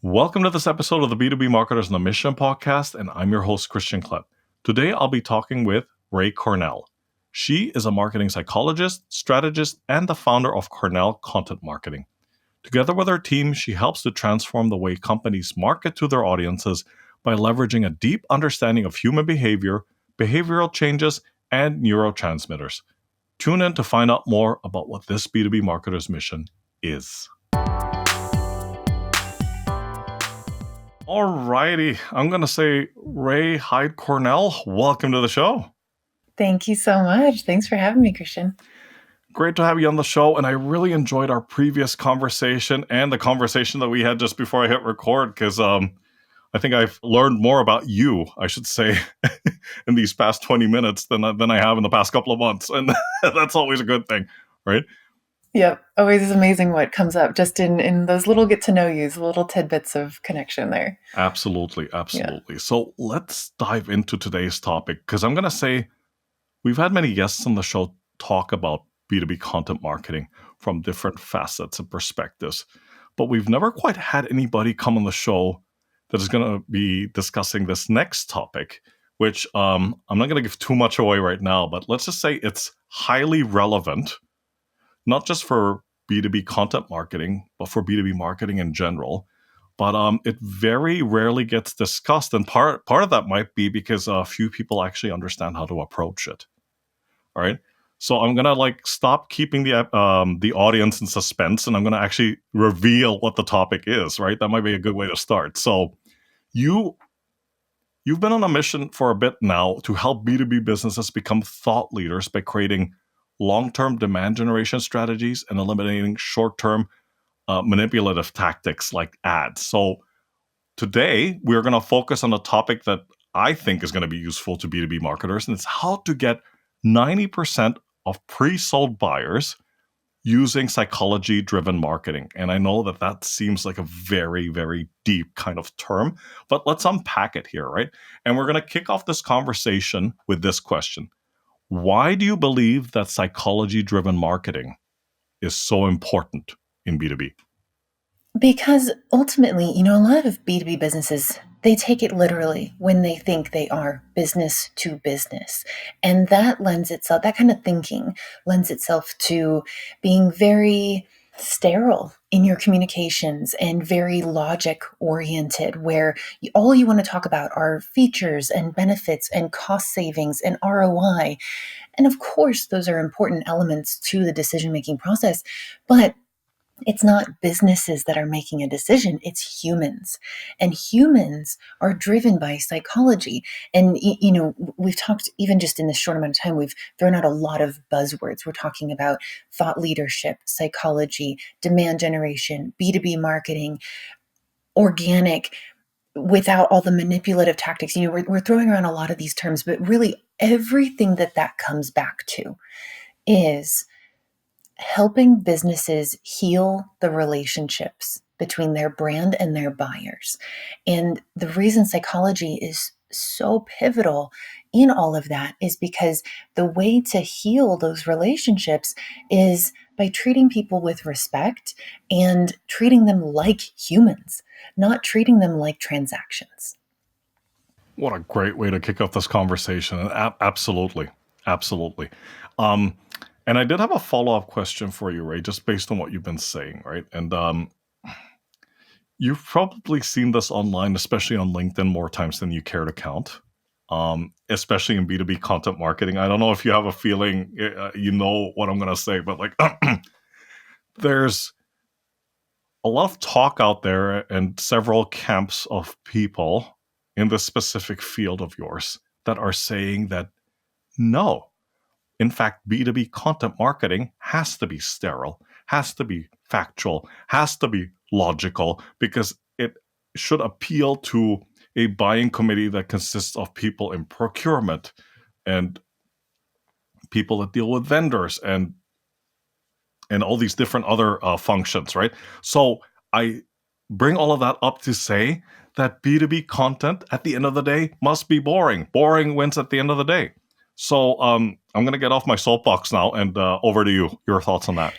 Welcome to this episode of the B2B Marketers on a Mission podcast, and I'm your host, Christian Klepp. Today, I'll be talking with Rai Cornell. She is a marketing psychologist, strategist, and the founder of Cornell Content Marketing. Together with her team, she helps to transform the way companies market to their audiences by leveraging a deep understanding of human behavior, behavioral changes, and neurotransmitters. Tune in to find out more about what this B2B Marketers mission is. Alrighty, I'm going to say Rai Cornell, welcome to the show. Thank you so much. Thanks for having me, Christian. Great to have you on the show, and I really enjoyed our previous conversation and the conversation that we had just before I hit record, because I think I've learned more about you, I should say, in these past 20 minutes than I have in the past couple of months, and that's always a good thing, right? Yep. Always is amazing what comes up just in those little get to know yous, little tidbits of connection there. Absolutely. Yeah. So let's dive into today's topic, because I'm going to say we've had many guests on the show talk about B2B content marketing from different facets and perspectives, but we've never quite had anybody come on the show that is going to be discussing this next topic, which I'm not going to give too much away right now, but let's just say it's highly relevant, not just for B2B content marketing, but for B2B marketing in general. But it very rarely gets discussed. And part of that might be because few people actually understand how to approach it. All right. So I'm going to stop keeping the audience in suspense, and I'm going to actually reveal what the topic is, right? That might be a good way to start. So you've been on a mission for a bit now to help B2B businesses become thought leaders by creating long-term demand generation strategies and eliminating short-term manipulative tactics like ads. So today, we're going to focus on a topic that I think is going to be useful to B2B marketers, and it's how to get 90% of pre-sold buyers using psychology-driven marketing. And I know that seems like a very, very deep kind of term, but let's unpack it here, right? And we're going to kick off this conversation with this question. Why do you believe that psychology-driven marketing is so important in B2B? Because ultimately, a lot of B2B businesses, they take it literally when they think they are business to business. And that kind of thinking lends itself to being very sterile in your communications and very logic oriented, where all you want to talk about are features and benefits and cost savings and ROI. And of course, those are important elements to the decision-making process, but it's not businesses that are making a decision, it's humans. And humans are driven by psychology. And, we've talked, even just in this short amount of time, we've thrown out a lot of buzzwords. We're talking about thought leadership, psychology, demand generation, B2B marketing, organic, without all the manipulative tactics. We're throwing around a lot of these terms, but really everything that comes back to is helping businesses heal the relationships between their brand and their buyers. And the reason psychology is so pivotal in all of that is because the way to heal those relationships is by treating people with respect and treating them like humans, not treating them like transactions. What a great way to kick off this conversation. Absolutely. And I did have a follow-up question for you, Rai, just based on what you've been saying, right? And you've probably seen this online, especially on LinkedIn, more times than you care to count, especially in B2B content marketing. I don't know if you have a feeling, you know what I'm going to say, but there's a lot of talk out there and several camps of people in this specific field of yours that are saying that no, in fact, B2B content marketing has to be sterile, has to be factual, has to be logical, because it should appeal to a buying committee that consists of people in procurement and people that deal with vendors and all these different other functions, right? So I bring all of that up to say that B2B content at the end of the day must be boring. Boring wins at the end of the day. So I'm going to get off my soapbox now and over to you. Your thoughts on that?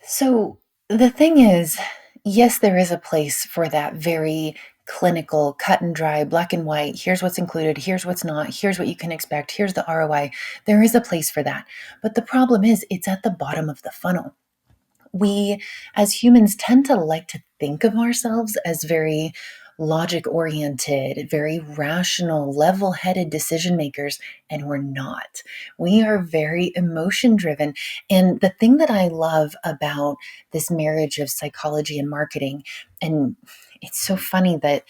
So the thing is, yes, there is a place for that very clinical, cut and dry, black and white. Here's what's included. Here's what's not. Here's what you can expect. Here's the ROI. There is a place for that. But the problem is, it's at the bottom of the funnel. We, as humans, tend to like to think of ourselves as very logic oriented, very rational, level headed decision makers, and we're not. We are very emotion driven. And the thing that I love about this marriage of psychology and marketing, and it's so funny that,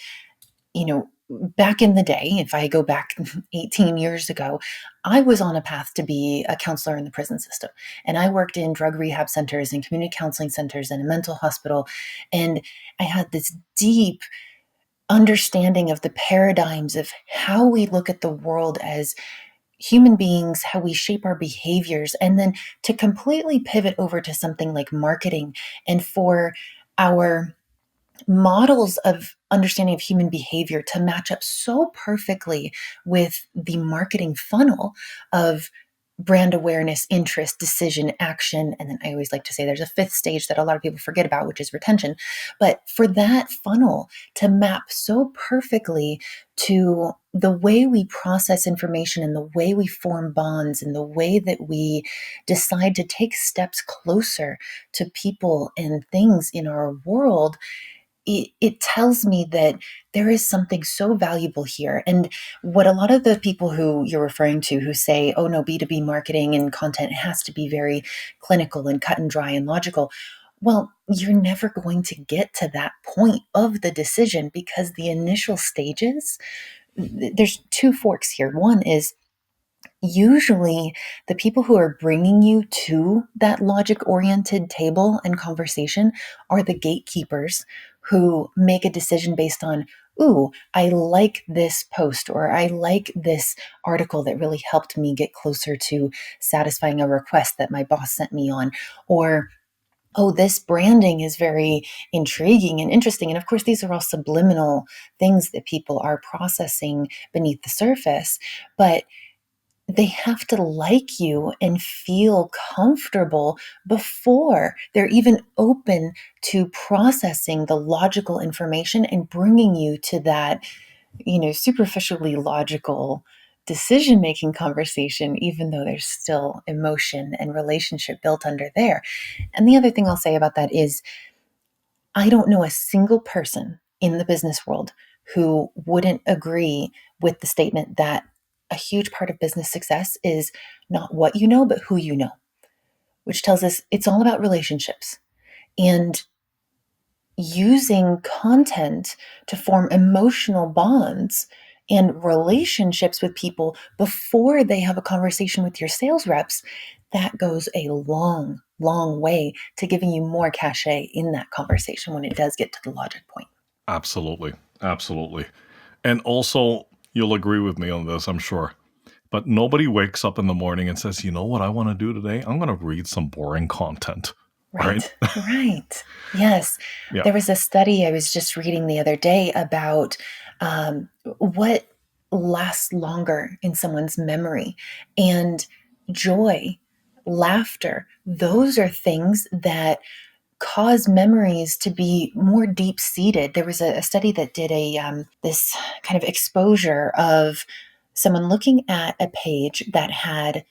you know, back in the day, if I go back 18 years ago, I was on a path to be a counselor in the prison system. And I worked in drug rehab centers and community counseling centers and a mental hospital. And I had this deep understanding of the paradigms of how we look at the world as human beings, how we shape our behaviors, and then to completely pivot over to something like marketing and for our models of understanding of human behavior to match up so perfectly with the marketing funnel of brand awareness, interest, decision, action. And then I always like to say there's a fifth stage that a lot of people forget about, which is retention. But for that funnel to map so perfectly to the way we process information and the way we form bonds and the way that we decide to take steps closer to people and things in our world, it tells me that there is something so valuable here. And what a lot of the people who you're referring to who say, oh no, B2B marketing and content has to be very clinical and cut and dry and logical. Well, you're never going to get to that point of the decision because the initial stages, there's two forks here. One is usually the people who are bringing you to that logic oriented table and conversation are the gatekeepers who make a decision based on, ooh, I like this post or I like this article that really helped me get closer to satisfying a request that my boss sent me on, or oh, this branding is very intriguing and interesting. And of course, these are all subliminal things that people are processing beneath the surface. But they have to like you and feel comfortable before they're even open to processing the logical information and bringing you to that, superficially logical decision making conversation, even though there's still emotion and relationship built under there. And the other thing I'll say about that is I don't know a single person in the business world who wouldn't agree with the statement that a huge part of business success is not what you know, but who you know, which tells us it's all about relationships and using content to form emotional bonds and relationships with people before they have a conversation with your sales reps. That goes a long, long way to giving you more cachet in that conversation when it does get to the logic point. Absolutely. Absolutely. And also, you'll agree with me on this, I'm sure. But nobody wakes up in the morning and says, you know what I want to do today? I'm going to read some boring content. Right? Right, right. Yes. Yeah. There was a study I was just reading the other day about what lasts longer in someone's memory. And joy, laughter, those are things that cause memories to be more deep seated. There was a study that did this kind of exposure of someone looking at a page that had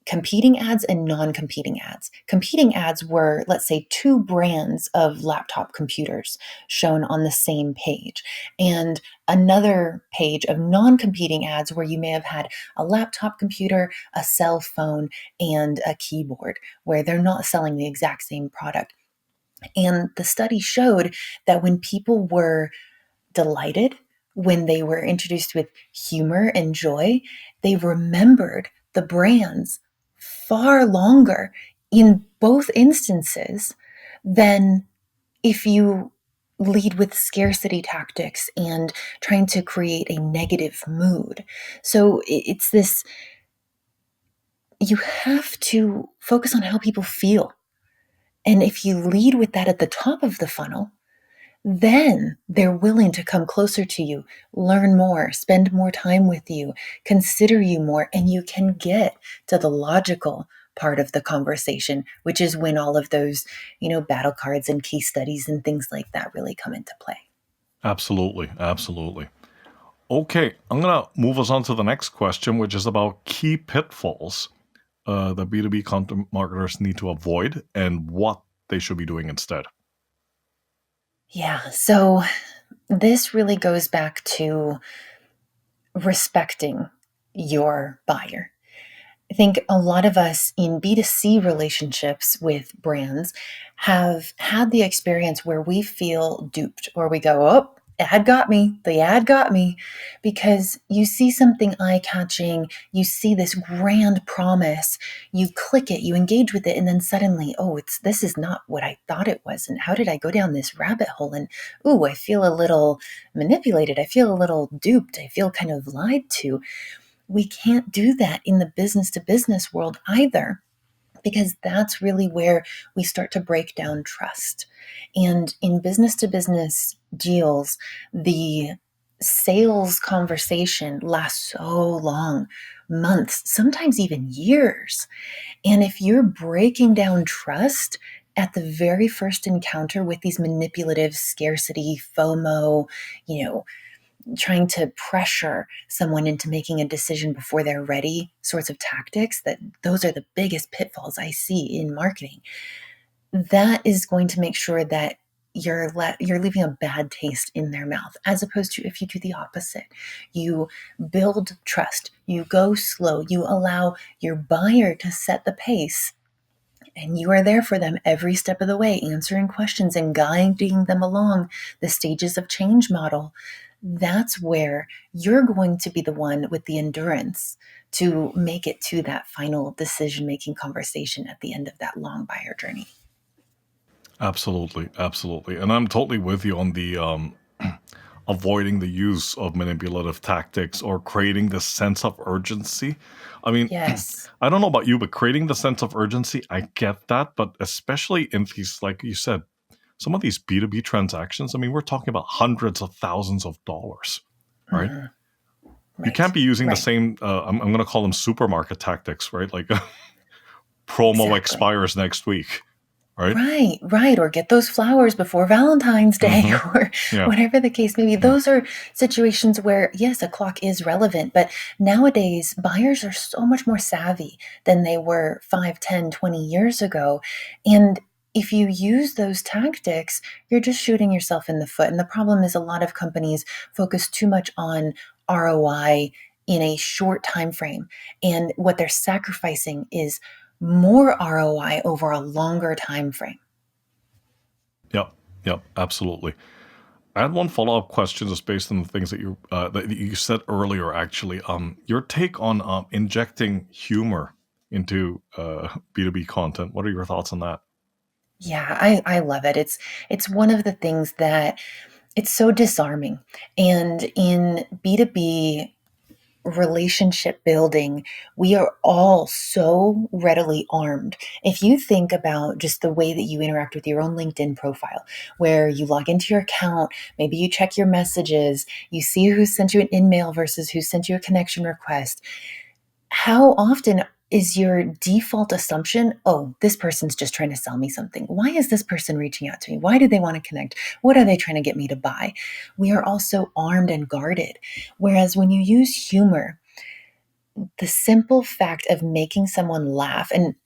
competing ads and non-competing ads. Competing ads were, let's say, two brands of laptop computers shown on the same page, and another page of non-competing ads where you may have had a laptop computer, a cell phone, and a keyboard, where they're not selling the exact same product. And the study showed that when people were delighted, when they were introduced with humor and joy, they remembered the brands far longer in both instances than if you lead with scarcity tactics and trying to create a negative mood. So it's this, you have to focus on how people feel. And if you lead with that at the top of the funnel, then they're willing to come closer to you, learn more, spend more time with you, consider you more, and you can get to the logical part of the conversation, which is when all of those, battle cards and case studies and things like that really come into play. Absolutely. Absolutely. Okay, I'm going to move us on to the next question, which is about key pitfalls that B2B content marketers need to avoid and what they should be doing instead. Yeah. So this really goes back to respecting your buyer. I think a lot of us in B2C relationships with brands have had the experience where we feel duped or we go, oh, ad got me. The ad got me, because you see something eye catching, you see this grand promise, you click it, you engage with it, and then suddenly, oh, this is not what I thought it was. And how did I go down this rabbit hole? And ooh, I feel a little manipulated. I feel a little duped. I feel kind of lied to. We can't do that in the business to business world either, because that's really where we start to break down trust. And in business to business deals, the sales conversation lasts so long, months, sometimes even years. And if you're breaking down trust at the very first encounter with these manipulative scarcity, FOMO, you know, trying to pressure someone into making a decision before they're ready sorts of tactics, that those are the biggest pitfalls I see in marketing. That is going to make sure that you're leaving a bad taste in their mouth, as opposed to if you do the opposite. You build trust, you go slow, you allow your buyer to set the pace, and you are there for them every step of the way, answering questions and guiding them along the stages of change model. That's where you're going to be the one with the endurance to make it to that final decision-making conversation at the end of that long buyer journey. Absolutely. Absolutely. And I'm totally with you on the avoiding the use of manipulative tactics or creating this sense of urgency. I mean, Yes. I don't know about you, but creating the sense of urgency, I get that. But especially in these, like you said, some of these B2B transactions, I mean, we're talking about hundreds of thousands of dollars, right? Mhm. You can't Right. be using the Right. same, I'm going to call them supermarket tactics, right? Like promo Exactly. expires next week, right? Right, right. Or get those flowers before Valentine's Day, Mm-hmm. or Yeah. whatever the case may be. Yeah. Those are situations where, yes, a clock is relevant, but nowadays buyers are so much more savvy than they were 5, 10, 20 years ago. And if you use those tactics, you're just shooting yourself in the foot. And the problem is a lot of companies focus too much on ROI in a short time frame. And what they're sacrificing is more ROI over a longer time frame. Yep. Yep. Absolutely. I had one follow-up question just based on the things that you said earlier. Actually, your take on injecting humor into B2B content. What are your thoughts on that? Yeah, I love it. It's one of the things that it's so disarming. And in B2B relationship building, we are all so readily armed. If you think about just the way that you interact with your own LinkedIn profile, where you log into your account, maybe you check your messages, you see who sent you an email versus who sent you a connection request, how often is your default assumption, oh, this person's just trying to sell me something? Why is this person reaching out to me? Why do they want to connect? What are they trying to get me to buy? We are also armed and guarded. Whereas when you use humor, the simple fact of making someone laugh, and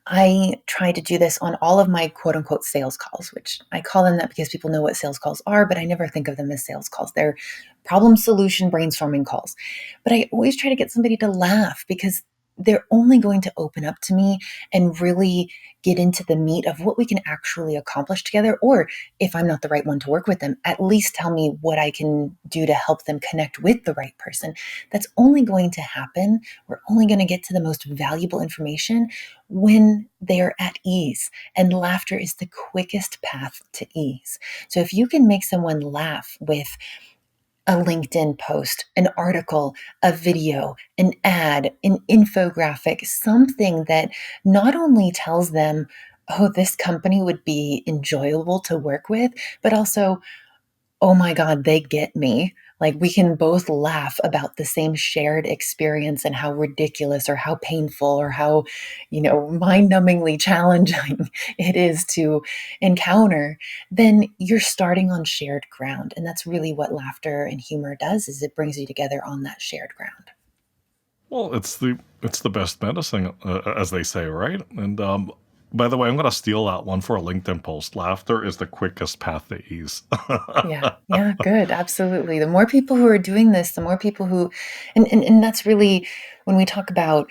I try to do this on all of my quote unquote sales calls, which I call them that because people know what sales calls are, but I never think of them as sales calls. They're problem solution brainstorming calls. But I always try to get somebody to laugh, because they're only going to open up to me and really get into the meat of what we can actually accomplish together. Or if I'm not the right one to work with them, at least tell me what I can do to help them connect with the right person. That's only going to happen. We're only going to get to the most valuable information when they're at ease. And laughter is the quickest path to ease. So if you can make someone laugh with a LinkedIn post, an article, a video, an ad, an infographic, something that not only tells them, oh, this company would be enjoyable to work with, but also, oh my God, they get me. Like we can both laugh about the same shared experience and how ridiculous or how painful or how, mind-numbingly challenging it is to encounter, then you're starting on shared ground. And that's really what laughter and humor does, is it brings you together on that shared ground. Well, it's the best medicine, as they say, right? And by the way, I'm going to steal that one for a LinkedIn post. Laughter is the quickest path to ease. Yeah, yeah, good. Absolutely. The more people who are doing this, the more people who, and that's really when we talk about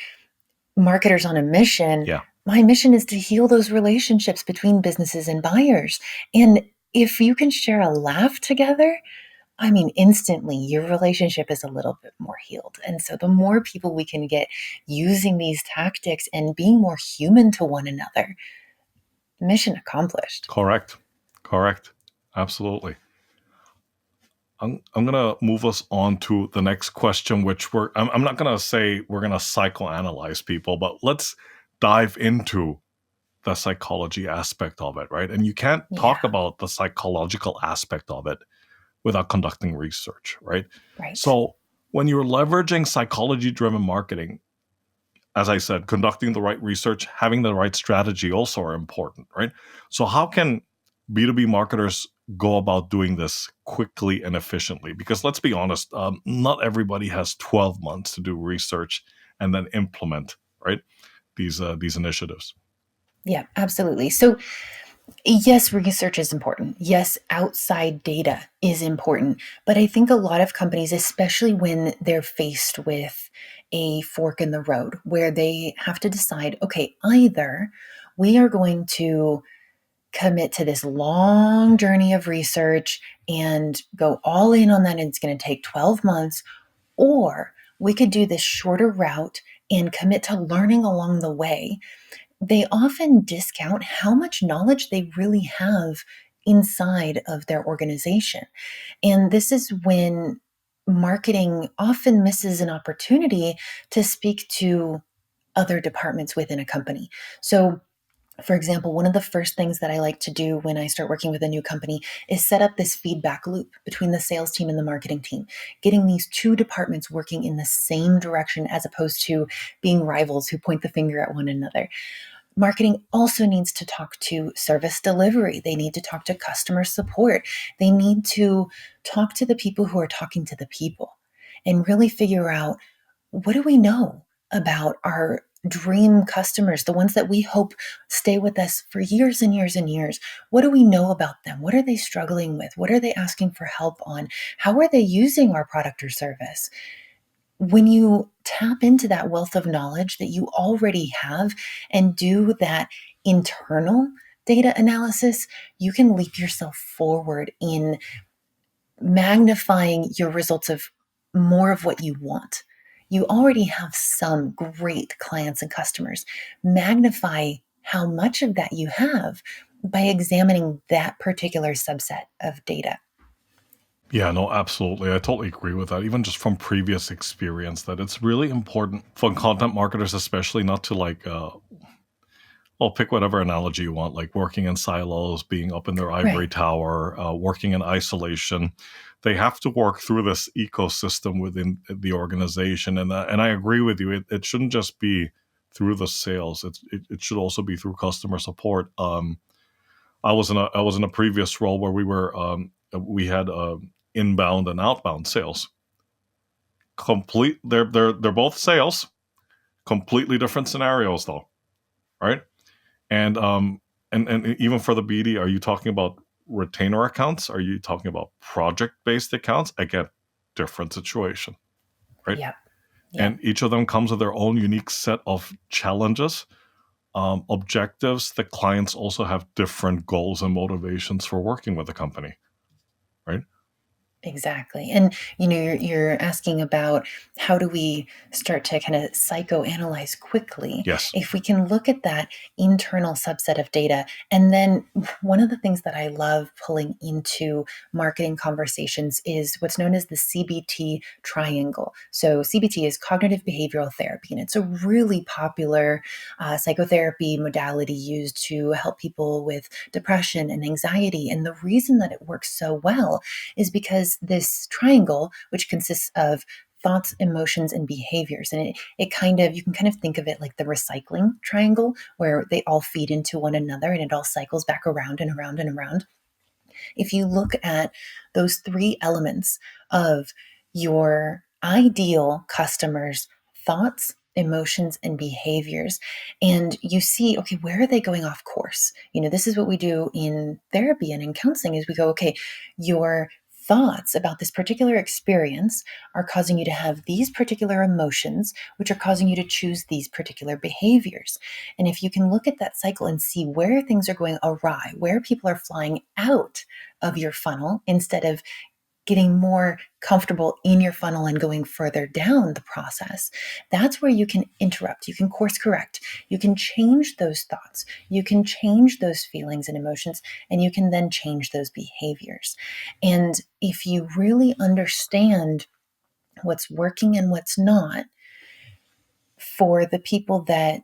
marketers on a mission, Yeah, my mission is to heal those relationships between businesses and buyers. And if you can share a laugh together, I mean, instantly your relationship is a little bit more healed. And so the more people we can get using these tactics and being more human to one another, mission accomplished. correct, correct, absolutely. I'm gonna move us on to the next question, which I'm not gonna say we're gonna psychoanalyze people, but let's dive into the psychology aspect of it, right? And you can't Yeah, talk about the psychological aspect of it without conducting research, right? right. So when you're leveraging psychology driven marketing, as I said, conducting the right research, having the right strategy also are important, right? So how can B2B marketers go about doing this quickly and efficiently? Because let's be honest, not everybody has 12 months to do research and then implement, right? These initiatives. Yeah, absolutely. So yes, research is important. Yes, outside data is important. But I think a lot of companies, especially when they're faced with a fork in the road where they have to decide, okay, either we are going to commit to this long journey of research and go all in on that, and it's going to take 12 months, or we could do this shorter route and commit to learning along the way. They often discount how much knowledge they really have inside of their organization. And this is when marketing often misses an opportunity to speak to other departments within a company. So, for example, one of the first things that I like to do when I start working with a new company is set up this feedback loop between the sales team and the marketing team, getting these two departments working in the same direction as opposed to being rivals who point the finger at one another. Marketing also needs to talk to service delivery. They need to talk to customer support. They need to talk to the people who are talking to the people and really figure out, what do we know about our dream customers, the ones that we hope stay with us for years and years and years? What do we know about them? What are they struggling with? What are they asking for help on? How are they using our product or service? When you tap into that wealth of knowledge that you already have and do that internal data analysis, you can leap yourself forward in magnifying your results of more of what you want. You already have some great clients and customers. Magnify how much of that you have by examining that particular subset of data. Yeah, no, absolutely. I totally agree with that. Even just from previous experience, that it's really important for content marketers, especially not to well, pick whatever analogy you want, like working in silos, being up in their ivory Right. tower, working in isolation. They have to work through this ecosystem within the organization, and I agree with you. It shouldn't just be through the sales. It should also be through customer support. I was in a previous role where we had inbound and outbound sales. They're both sales, completely different scenarios though, right? And and even for the BD, are you talking about retainer accounts? Are you talking about project based accounts? Again, different situation, right? Yeah. Yeah. And each of them comes with their own unique set of challenges, objectives. The clients also have different goals and motivations for working with the company, right? Exactly. And you're asking about how do we start to kind of psychoanalyze quickly. Yes. If we can look at that internal subset of data, and then one of the things that I love pulling into marketing conversations is what's known as the CBT triangle. So CBT is cognitive behavioral therapy, and it's a really popular psychotherapy modality used to help people with depression and anxiety. And the reason that it works so well is because has this triangle which consists of thoughts, emotions, and behaviors. And it kind of, you can kind of think of it like the recycling triangle, where they all feed into one another and it all cycles back around and around and around. If you look at those three elements of your ideal customers' thoughts, emotions, and behaviors, and you see, okay, where are they going off course? This is what we do in therapy and in counseling is we go, okay, your thoughts about this particular experience are causing you to have these particular emotions, which are causing you to choose these particular behaviors. And if you can look at that cycle and see where things are going awry, where people are flying out of your funnel instead of getting more comfortable in your funnel and going further down the process, that's where you can interrupt, you can course correct, you can change those thoughts, you can change those feelings and emotions, and you can then change those behaviors. And if you really understand what's working and what's not for the people that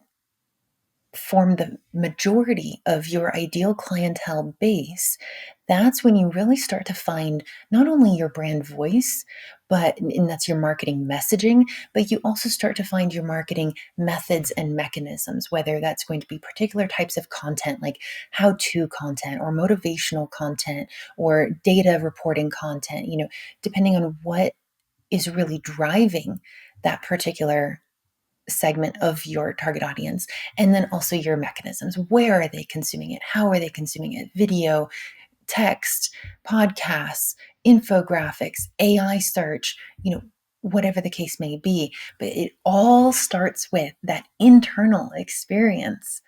form the majority of your ideal clientele base, that's when you really start to find not only your brand voice, and that's your marketing messaging, but you also start to find your marketing methods and mechanisms, whether that's going to be particular types of content like how-to content or motivational content or data reporting content, depending on what is really driving that particular segment of your target audience. And then also your mechanisms. Where are they consuming it? How are they consuming it? Video, text, podcasts, infographics, AI search, whatever the case may be. But it all starts with that internal experience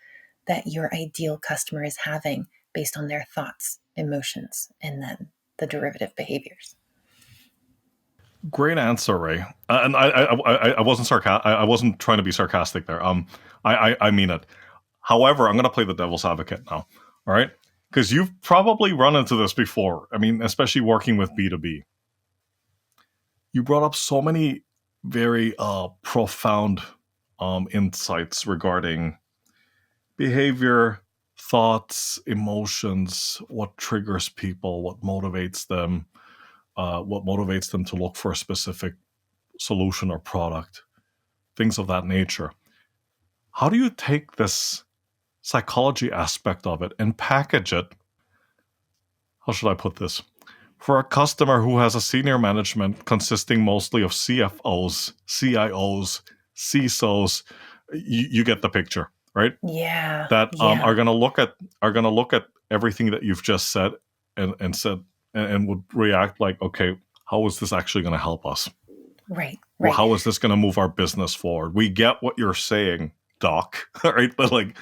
that your ideal customer is having based on their thoughts, emotions, and then the derivative behaviors. Great answer, Ray. And I wasn't I wasn't trying to be sarcastic there. I mean it. However, I'm going to play the devil's advocate now. All right, because you've probably run into this before. I mean, especially working with B2B. You brought up so many very profound insights regarding behavior, thoughts, emotions, what triggers people, what motivates them to look for a specific solution or product, things of that nature. How do you take this psychology aspect of it and package it? How should I put this? For a customer who has a senior management consisting mostly of CFOs, CIOs, CISOs, you get the picture, right? Yeah. That Yeah. are going to look at everything that you've just said and would react like, okay, how is this actually going to help us? Right. Well, Right. how is this going to move our business forward? We get what you're saying, Doc, right? But like,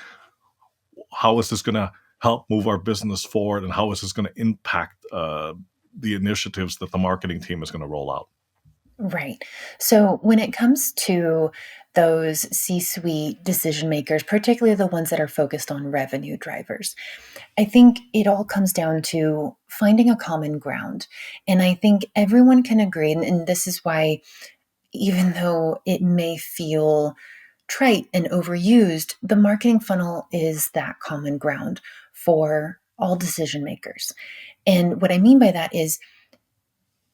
how is this going to help move our business forward, and how is this going to impact the initiatives that the marketing team is going to roll out? Right. So when it comes to those C-suite decision makers, particularly the ones that are focused on revenue drivers, I think it all comes down to finding a common ground. And I think everyone can agree, and this is why, even though it may feel trite and overused, the marketing funnel is that common ground for all decision makers. And what I mean by that is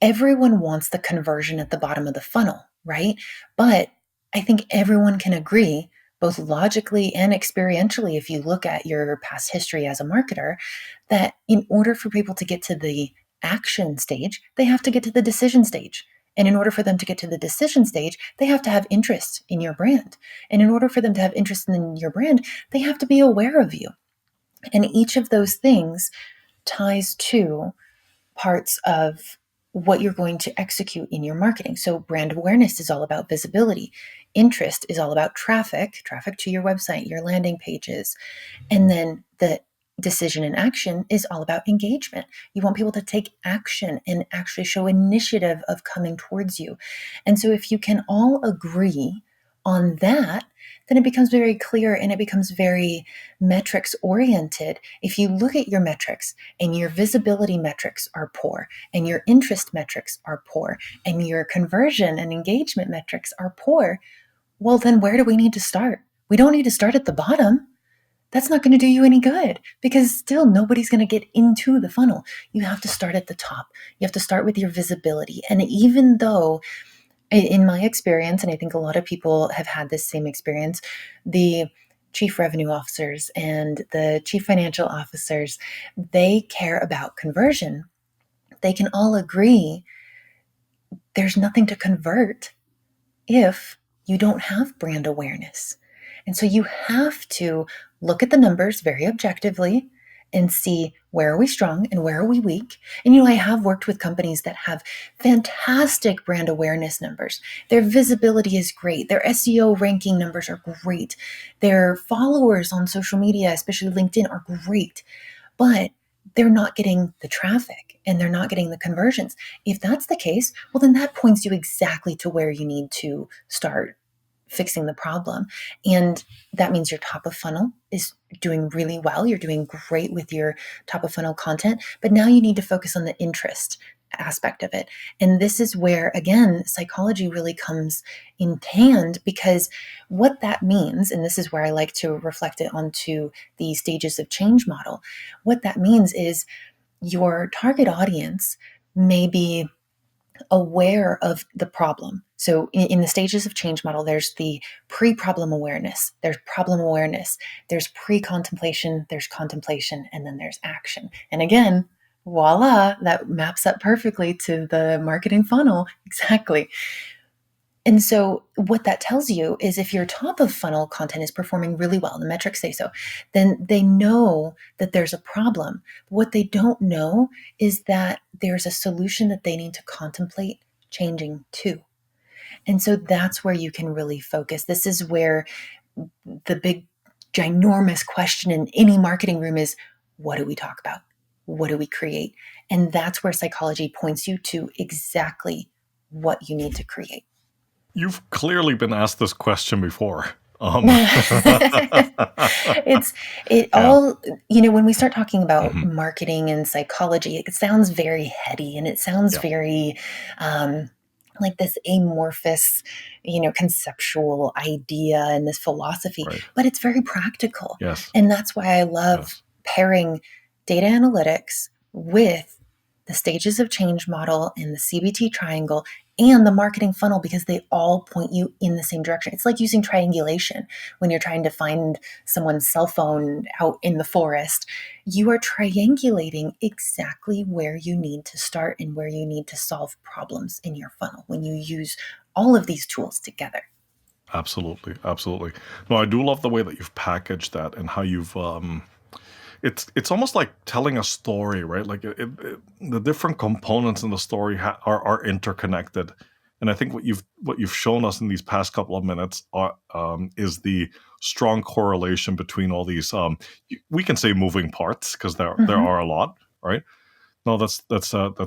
everyone wants the conversion at the bottom of the funnel, right? But I think everyone can agree, both logically and experientially, if you look at your past history as a marketer, that in order for people to get to the action stage, they have to get to the decision stage. And in order for them to get to the decision stage, they have to have interest in your brand. And in order for them to have interest in your brand, they have to be aware of you. And each of those things ties to parts of what you're going to execute in your marketing. So brand awareness is all about visibility. Interest is all about traffic to your website, your landing pages. And then the decision and action is all about engagement. You want people to take action and actually show initiative of coming towards you. And so if you can all agree on that, then it becomes very clear and it becomes very metrics oriented. If you look at your metrics and your visibility metrics are poor and your interest metrics are poor and your conversion and engagement metrics are poor, well, then where do we need to start? We don't need to start at the bottom. that's not going to do you any good because still nobody's going to get into the funnel. You have to start at the top. You have to start with your visibility. And even though, in my experience, and I think a lot of people have had this same experience, the chief revenue officers and the chief financial officers, they care about conversion. They can all agree there's nothing to convert if you don't have brand awareness. And so you have to look at the numbers very objectively and see where are we strong and where are we weak. And I have worked with companies that have fantastic brand awareness numbers. Their visibility is great. Their SEO ranking numbers are great. Their followers on social media, especially LinkedIn, are great. But they're not getting the traffic and they're not getting the conversions. If that's the case, well, then that points you exactly to where you need to start fixing the problem. And that means your top of funnel is doing really well. You're doing great with your top of funnel content, but now you need to focus on the interest aspect of it. And this is where, again, psychology really comes in hand, because what that means, and this is where I like to reflect it onto the stages of change model. What that means is your target audience may be aware of the problem. So in the stages of change model, there's the pre-problem awareness, there's problem awareness, there's pre-contemplation, there's contemplation, and then there's action. And again, voila, that maps up perfectly to the marketing funnel. Exactly. And so what that tells you is if your top of funnel content is performing really well, the metrics say so, then they know that there's a problem. What they don't know is that there's a solution that they need to contemplate changing to. And so that's where you can really focus. This is where the big, ginormous question in any marketing room is, what do we talk about? What do we create? And that's where psychology points you to exactly what you need to create. You've clearly been asked this question before. It's all, when we start talking about marketing and psychology, it sounds very heady and it sounds very like this amorphous, conceptual idea and this philosophy, but it's very practical. Yes. And that's why I love pairing data analytics with the stages of change model and the CBT triangle and the marketing funnel, because they all point you in the same direction. It's like using triangulation when you're trying to find someone's cell phone out in the forest. You are triangulating exactly where you need to start and where you need to solve problems in your funnel when you use all of these tools together. Absolutely. Absolutely. No, I do love the way that you've packaged that and how you've it's almost like telling a story, right? Like the different components in the story are interconnected, and I think what you've shown us in these past couple of minutes is the strong correlation between all these we can say moving parts, because there are a lot, right? No, that's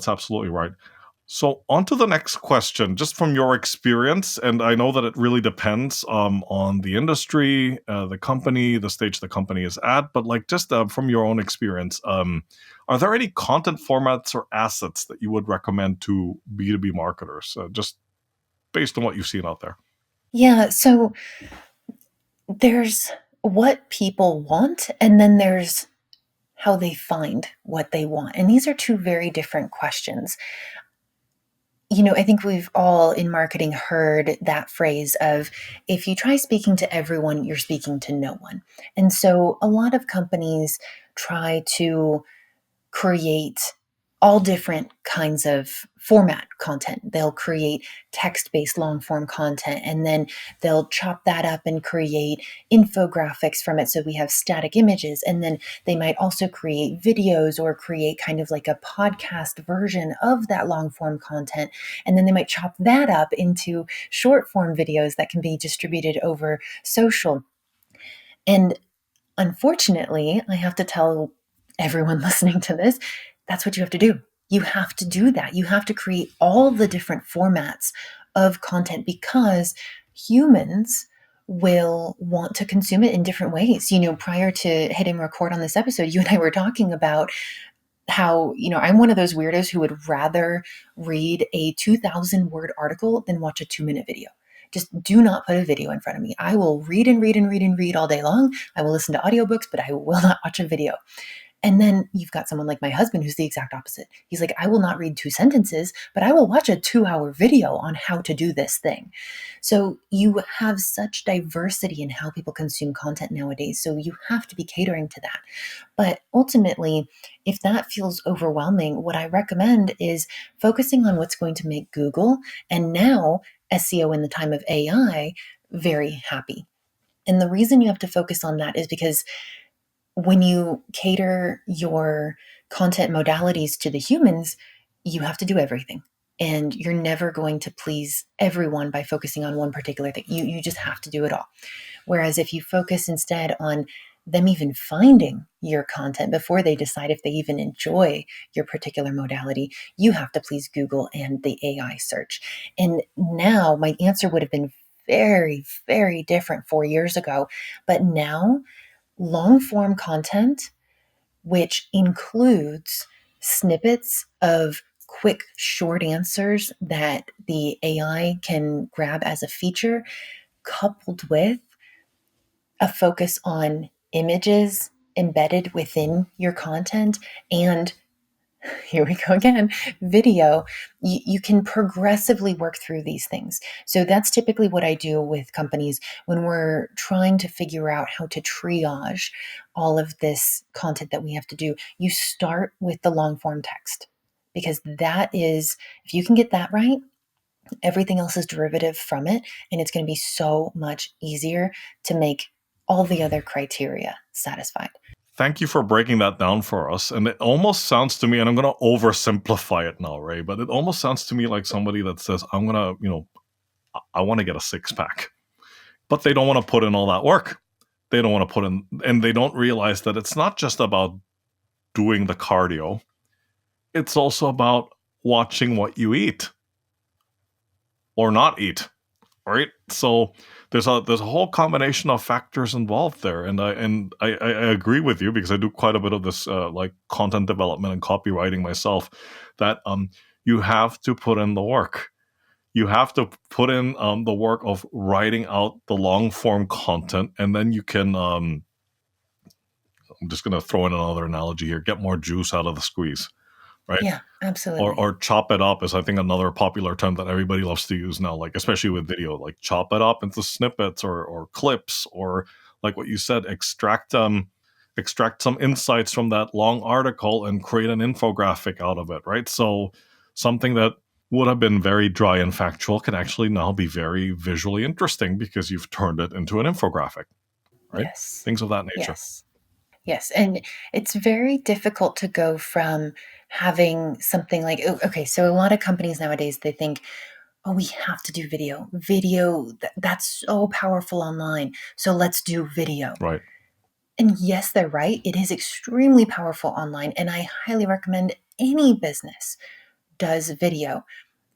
absolutely right. So on to the next question, just from your experience, and I know that it really depends on the industry, the company, the stage the company is at, but like just from your own experience, are there any content formats or assets that you would recommend to B2B marketers, just based on what you've seen out there? Yeah, so there's what people want, and then there's how they find what they want. And these are two very different questions. I think we've all in marketing heard that phrase of, if you try speaking to everyone, you're speaking to no one. And so a lot of companies try to create all different kinds of format content. They'll create text-based long-form content, and then they'll chop that up and create infographics from it. So we have static images, and then they might also create videos or create kind of like a podcast version of that long-form content. And then they might chop that up into short-form videos that can be distributed over social. And unfortunately, I have to tell everyone listening to this, that's what you have to do. You have to do that. You have to create all the different formats of content, because humans will want to consume it in different ways. Prior to hitting record on this episode, you and I were talking about how, I'm one of those weirdos who would rather read a 2,000 word article than watch a 2-minute video. just do not put a video in front of me. I will read and read and read and read all day long. I will listen to audiobooks, but I will not watch a video. And then you've got someone like my husband who's the exact opposite. He's like, I will not read 2 sentences, but I will watch a 2-hour video on how to do this thing. So you have such diversity in how people consume content nowadays. So you have to be catering to that. But ultimately, if that feels overwhelming, what I recommend is focusing on what's going to make Google and now SEO in the time of AI very happy. And the reason you have to focus on that is because when you cater your content modalities to the humans, you have to do everything. And you're never going to please everyone by focusing on one particular thing. You just have to do it all. Whereas if you focus instead on them even finding your content before they decide if they even enjoy your particular modality, you have to please Google and the AI search. And now my answer would have been very, very different 4 years ago. But now long form content, which includes snippets of quick, short answers that the AI can grab as a feature, coupled with a focus on images embedded within your content and here we go again, video, you can progressively work through these things. So that's typically what I do with companies when we're trying to figure out how to triage all of this content that we have to do. You start with the long form text because that is, if you can get that right, everything else is derivative from it. And it's going to be so much easier to make all the other criteria satisfied. Thank you for breaking that down for us. And it almost sounds to me, and I'm going to oversimplify it now, Ray, but it almost sounds to me like somebody that says, I'm going to, I want to get a 6-pack, but they don't want to put in all that work. They don't want to put in, and they don't realize that it's not just about doing the cardio. It's also about watching what you eat or not eat, right? So there's a whole combination of factors involved there, and I agree with you because I do quite a bit of this like content development and copywriting myself. That you have to put in the work. You have to put in the work of writing out the long form content, and then you can. I'm just going to throw in another analogy here: get more juice out of the squeeze, right? Yeah, absolutely. Or chop it up is I think another popular term that everybody loves to use now, like especially with video, like chop it up into snippets or clips, or like what you said, extract some insights from that long article and create an infographic out of it, right? So something that would have been very dry and factual can actually now be very visually interesting because you've turned it into an infographic, right? Yes. Things of that nature. Yes. And it's very difficult to go from having something like, okay, so a lot of companies nowadays, they think, oh, we have to do video. Video, that's so powerful online. So let's do video. Right. And yes, they're right. It is extremely powerful online. And I highly recommend any business does video.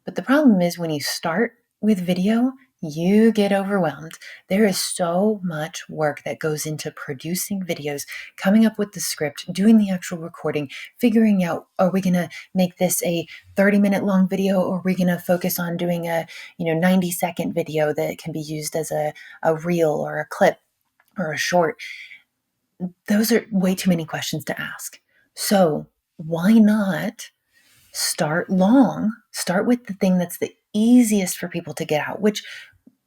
But the problem is when you start with video, you get overwhelmed. There is so much work that goes into producing videos, coming up with the script, doing the actual recording, figuring out, are we going to make this a 30-minute long video, or are we going to focus on doing a 90-second video that can be used as a reel or a clip or a short? Those are way too many questions to ask. So why not start long? Start with the thing that's the easiest for people to get out, which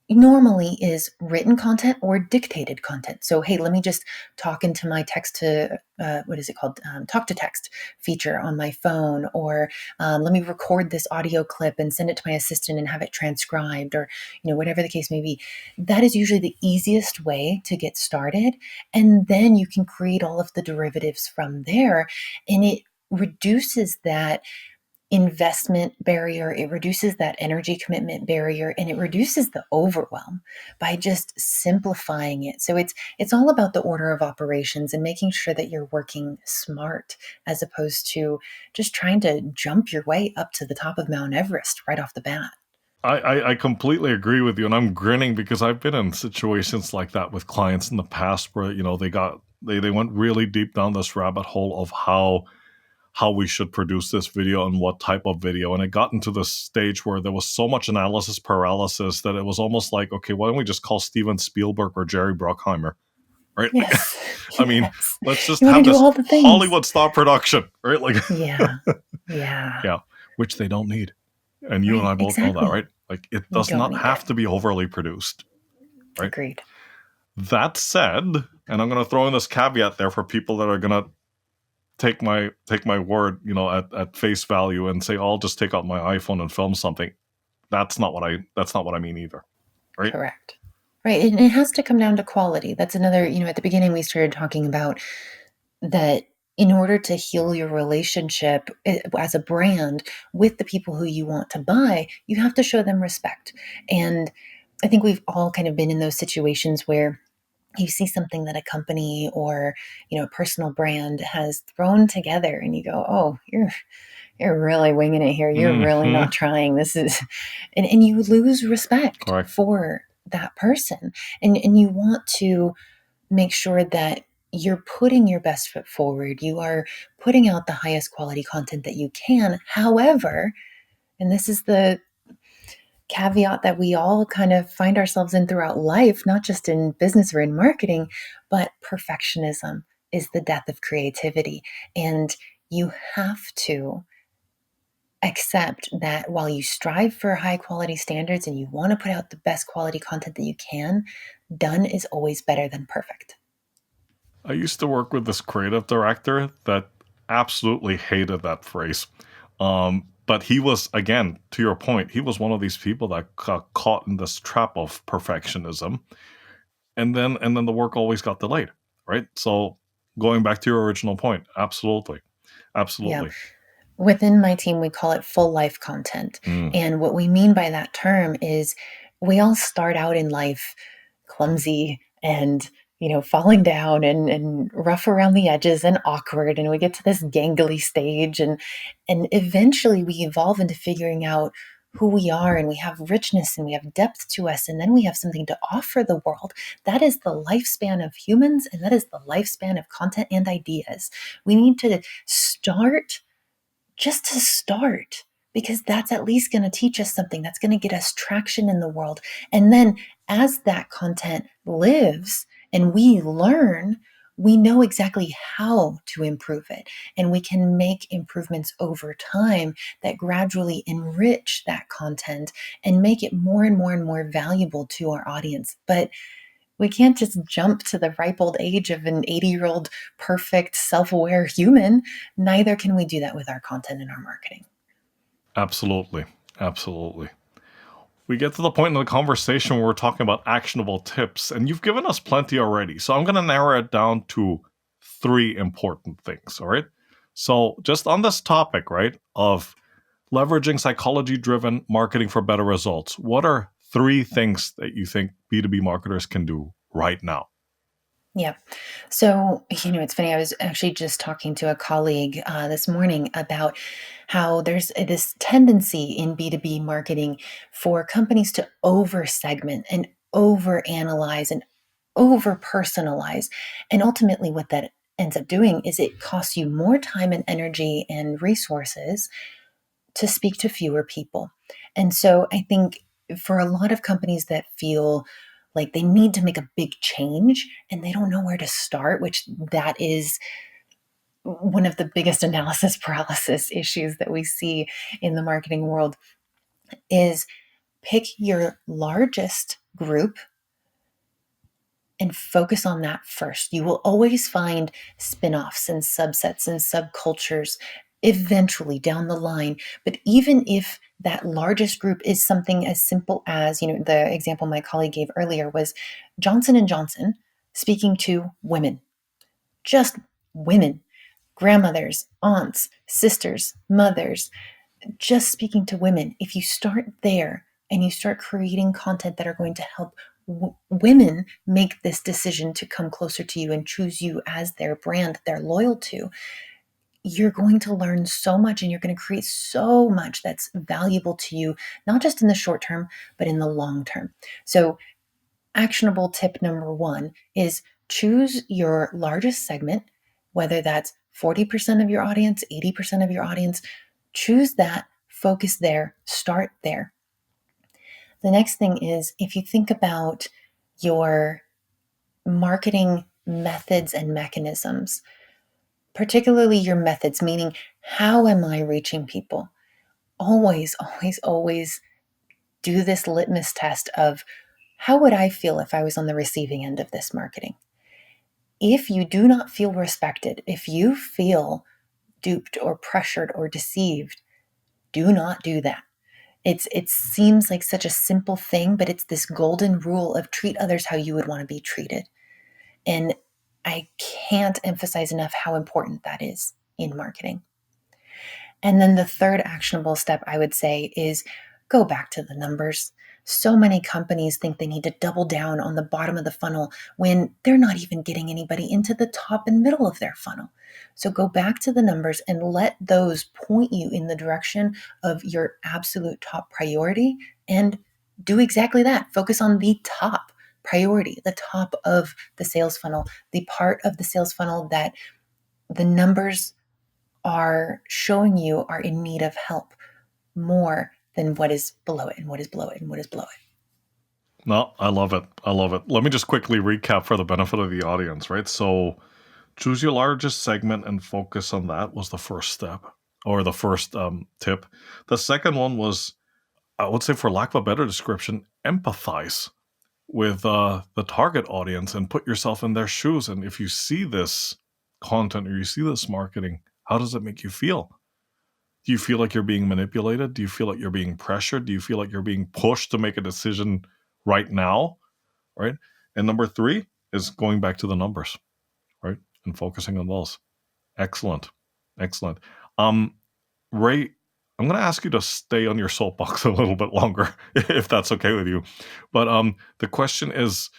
normally is written content or dictated content. So, hey, let me just talk into my text to, what is it called? Talk to text feature on my phone, or let me record this audio clip and send it to my assistant and have it transcribed, or, whatever the case may be. That is usually the easiest way to get started. And then you can create all of the derivatives from there. And it reduces that investment barrier, it reduces that energy commitment barrier, and it reduces the overwhelm by just simplifying it. So it's all about the order of operations and making sure that you're working smart as opposed to just trying to jump your way up to the top of Mount Everest right off the bat. I completely agree with you, and I'm grinning because I've been in situations like that with clients in the past where they went really deep down this rabbit hole of how how we should produce this video and what type of video. And it got into the stage where there was so much analysis paralysis that it was almost like, okay, why don't we just call Steven Spielberg or Jerry Bruckheimer, right? Like, Yes. I mean, Yes. let's just You want have to do this all the things. Hollywood star production, right? Like, Yeah. Yeah. yeah, which they don't need. And you and Right. I both know that, Exactly. right? Like, it You does don't not need have it. to be overly produced, right? Agreed. That said, and I'm going to throw in this caveat there for people that are going to take my word, at face value and say, oh, I'll just take out my iPhone and film something. That's not what I mean either, right? Correct. Right. And it has to come down to quality. That's another, at the beginning we started talking about that in order to heal your relationship as a brand with the people who you want to buy, you have to show them respect. And I think we've all kind of been in those situations where you see something that a company or a personal brand has thrown together and you go, oh, you're really winging it here, you're really Mm-hmm. not trying, this is and you lose respect Correct. for that person, and you want to make sure that you're putting your best foot forward, you are putting out the highest quality content that you can. However, and this is the caveat that we all kind of find ourselves in throughout life, not just in business or in marketing, but perfectionism is the death of creativity. And you have to accept that while you strive for high quality standards and you want to put out the best quality content that you can, done is always better than perfect. I used to work with this creative director that absolutely hated that phrase. But he was, again, to your point, he was one of these people that got caught in this trap of perfectionism, and then the work always got delayed, right? So going back to your original point, absolutely, Yeah. absolutely. Within my team, we call it full life content. Mm. And what we mean by that term is we all start out in life clumsy and falling down and rough around the edges and awkward, and we get to this gangly stage, and eventually we evolve into figuring out who we are, and we have richness and we have depth to us, and then we have something to offer the world. That is the lifespan of humans, and that is the lifespan of content and ideas. We need to start just to start, because that's at least going to teach us something, that's going to get us traction in the world. And then as that content lives and we learn, we know exactly how to improve it, and we can make improvements over time that gradually enrich that content and make it more and more and more valuable to our audience. But we can't just jump to the ripe old age of an 80-year-old perfect self-aware human. Neither can we do that with our content and our marketing. Absolutely, absolutely. We get to the point in the conversation where we're talking about actionable tips, and you've given us plenty already. So I'm going to narrow it down to 3 important things, all right? So just on this topic, right, of leveraging psychology-driven marketing for better results, what are 3 things that you think B2B marketers can do right now? Yeah. So, it's funny. I was actually just talking to a colleague this morning about how there's this tendency in B2B marketing for companies to over segment and over analyze and over personalize. And ultimately, what that ends up doing is it costs you more time and energy and resources to speak to fewer people. And so I think for a lot of companies that feel like they need to make a big change and they don't know where to start, which that is one of the biggest analysis paralysis issues that we see in the marketing world, is pick your largest group and focus on that first. You will always find spin-offs and subsets and subcultures eventually down the line. But even if that largest group is something as simple as, the example my colleague gave earlier was Johnson and Johnson speaking to women, just women, grandmothers, aunts, sisters, mothers, just speaking to women. If you start there and you start creating content that are going to help women make this decision to come closer to you and choose you as their brand that they're loyal to, you're going to learn so much and you're going to create so much that's valuable to you, not just in the short term, but in the long term. So, actionable tip number 1 is choose your largest segment, whether that's 40% of your audience, 80% of your audience. Choose that, focus there, start there. The next thing is, if you think about your marketing methods and mechanisms, particularly your methods, meaning how am I reaching people? Always, always, always do this litmus test of how would I feel if I was on the receiving end of this marketing? If you do not feel respected, if you feel duped or pressured or deceived, do not do that. It seems like such a simple thing, but it's this golden rule of treat others how you would want to be treated. And I can't emphasize enough how important that is in marketing. And then the third actionable step I would say is go back to the numbers. So many companies think they need to double down on the bottom of the funnel when they're not even getting anybody into the top and middle of their funnel. So go back to the numbers and let those point you in the direction of your absolute top priority, and do exactly that. Focus on the top priority, the top of the sales funnel, the part of the sales funnel that the numbers are showing you are in need of help more than what is below it and what is below it and what is below it. No, I love it. I love it. Let me just quickly recap for the benefit of the audience, right? So choose your largest segment and focus on that was the first step, or the first tip. The second one was, I would say, for lack of a better description, empathize with the target audience and put yourself in their shoes. And if you see this content or you see this marketing, how does it make you feel? Do you feel like you're being manipulated? Do you feel like you're being pressured? Do you feel like you're being pushed to make a decision right now? Right. And number three is going back to the numbers, right? And focusing on those. Excellent. Excellent. Ray, I'm going to ask you to stay on your soapbox a little bit longer, if that's okay with you. But the question is,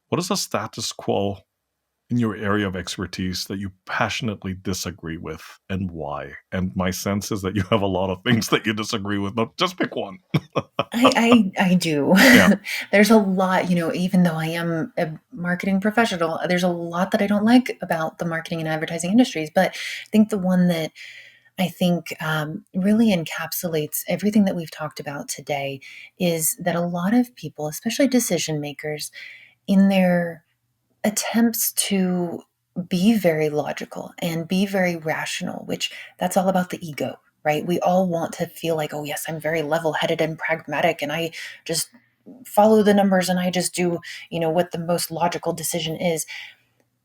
what is the status quo in your area of expertise that you passionately disagree with, and why? And my sense is that you have a lot of things that you disagree with, but just pick one. I do. Yeah. There's a lot, even though I am a marketing professional, there's a lot that I don't like about the marketing and advertising industries. But I think the one that I think really encapsulates everything that we've talked about today is that a lot of people, especially decision makers, in their attempts to be very logical and be very rational, which that's all about the ego, right? We all want to feel like, oh, yes, I'm very level headed and pragmatic, and I just follow the numbers and I just do, what the most logical decision is.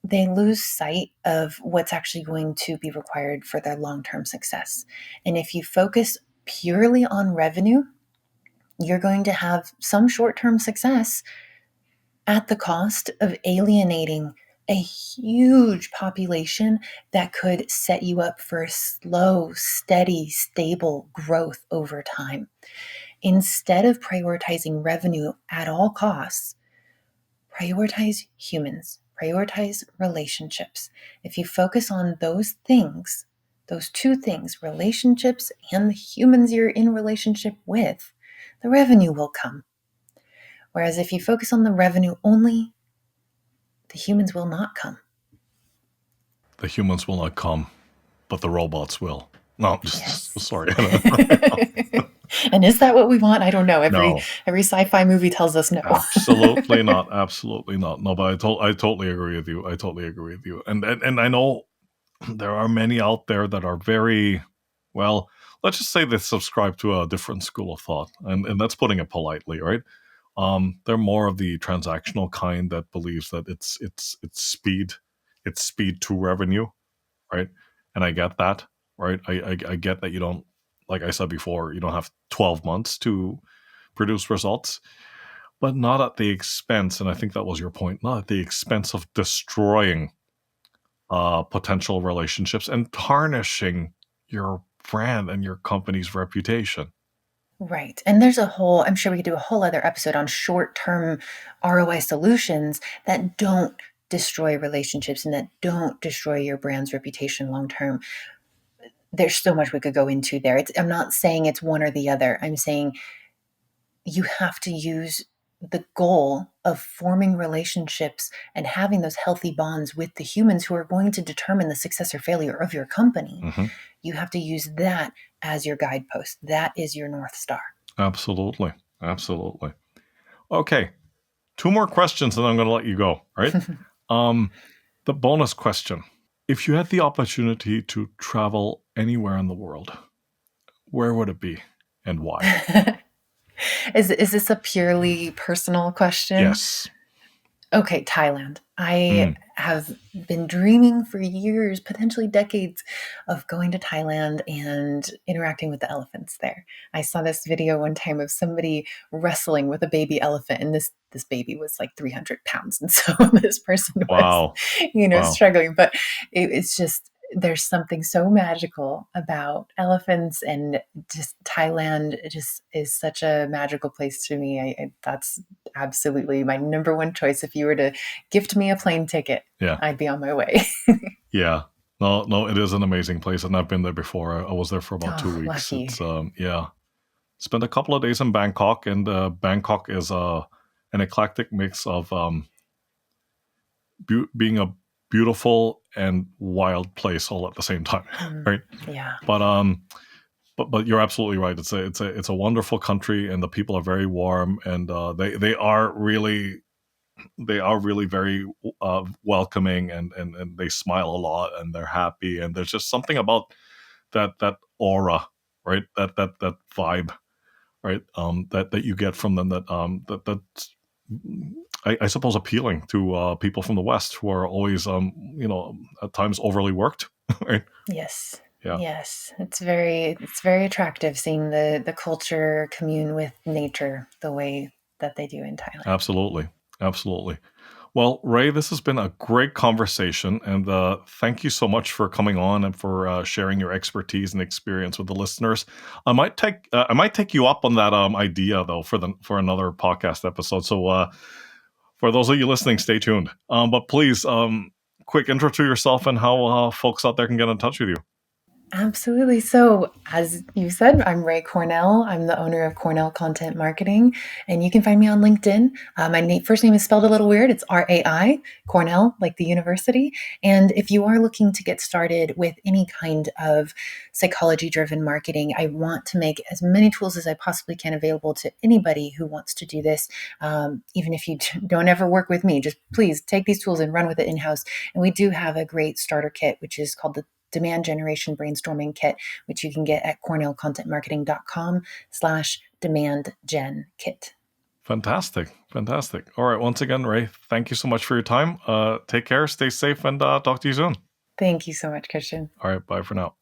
They lose sight of what's actually going to be required for their long term success. And if you focus purely on revenue, you're going to have some short term success at the cost of alienating a huge population that could set you up for slow, steady, stable growth over time. Instead of prioritizing revenue at all costs, prioritize humans, prioritize relationships. If you focus on those things, those two things, relationships and the humans you're in relationship with, the revenue will come. Whereas if you focus on the revenue only, the humans will not come. The humans will not come, but the robots will. No, just Yes. sorry. And is that what we want? I don't know. No, Every sci-fi movie tells us no. absolutely not. Absolutely not. No, but I totally agree with you. I totally agree with you. And I know there are many out there that are very, well, let's just say they subscribe to a different school of thought, and that's putting it politely, right? They're more of the transactional kind that believes that it's speed to revenue, right? And I get that, right? I get that you don't, like I said before, you don't have 12 months to produce results, but not at the expense, and I think that was your point, not at the expense of destroying potential relationships and tarnishing your brand and your company's reputation. Right. And I'm sure we could do a whole other episode on short-term ROI solutions that don't destroy relationships and that don't destroy your brand's reputation long term. There's so much we could go into there. I'm not saying it's one or the other. I'm saying you have to use the goal of forming relationships and having those healthy bonds with the humans who are going to determine the success or failure of your company. Mm-hmm. You have to use that as your guidepost. That is your North Star. Absolutely. Absolutely. Okay. 2 more questions and I'm going to let you go. Right. The bonus question. If you had the opportunity to travel anywhere in the world, where would it be and why? Is this a purely personal question? Yes. Okay, Thailand. I have been dreaming for years, potentially decades, of going to Thailand and interacting with the elephants there. I saw this video one time of somebody wrestling with a baby elephant, and this baby was like 300 pounds. And so this person was, Wow. Wow. struggling. But it's just, there's something so magical about elephants, and just Thailand just is such a magical place to me. That's absolutely my number one choice. If you were to gift me a plane ticket, Yeah. I'd be on my way. Yeah. No, it is an amazing place, and I've been there before. I was there for about 2 weeks. Lucky. It's spent a couple of days in Bangkok, and Bangkok is an eclectic mix of being a beautiful and wild place all at the same time, right? Yeah. But you're absolutely right. It's a wonderful country, and the people are very warm, and they are really very welcoming, and they smile a lot, and they're happy, and there's just something about that aura, right? That vibe, right? That you get from them, that's I suppose appealing to people from the West who are always at times overly worked, right? Yes. Yeah. Yes. It's very attractive seeing the culture commune with nature the way that they do in Thailand. Absolutely. Well, Ray, this has been a great conversation, and thank you so much for coming on and for sharing your expertise and experience with the listeners. I might take you up on that idea though for another podcast episode. So for those of you listening, stay tuned. But please, quick intro to yourself and how folks out there can get in touch with you. Absolutely. So, as you said, I'm Rai Cornell. I'm the owner of Cornell Content Marketing, and you can find me on LinkedIn. My first name is spelled a little weird. It's Rai, Cornell, like the university. And if you are looking to get started with any kind of psychology-driven marketing, I want to make as many tools as I possibly can available to anybody who wants to do this. Even if you don't ever work with me, just please take these tools and run with it in-house. And we do have a great starter kit, which is called the Demand Generation Brainstorming Kit, which you can get at cornellcontentmarketing.com/demandgenkit. Fantastic. All right. Once again, Ray, thank you so much for your time. Take care, stay safe, and talk to you soon. Thank you so much, Christian. All right. Bye for now.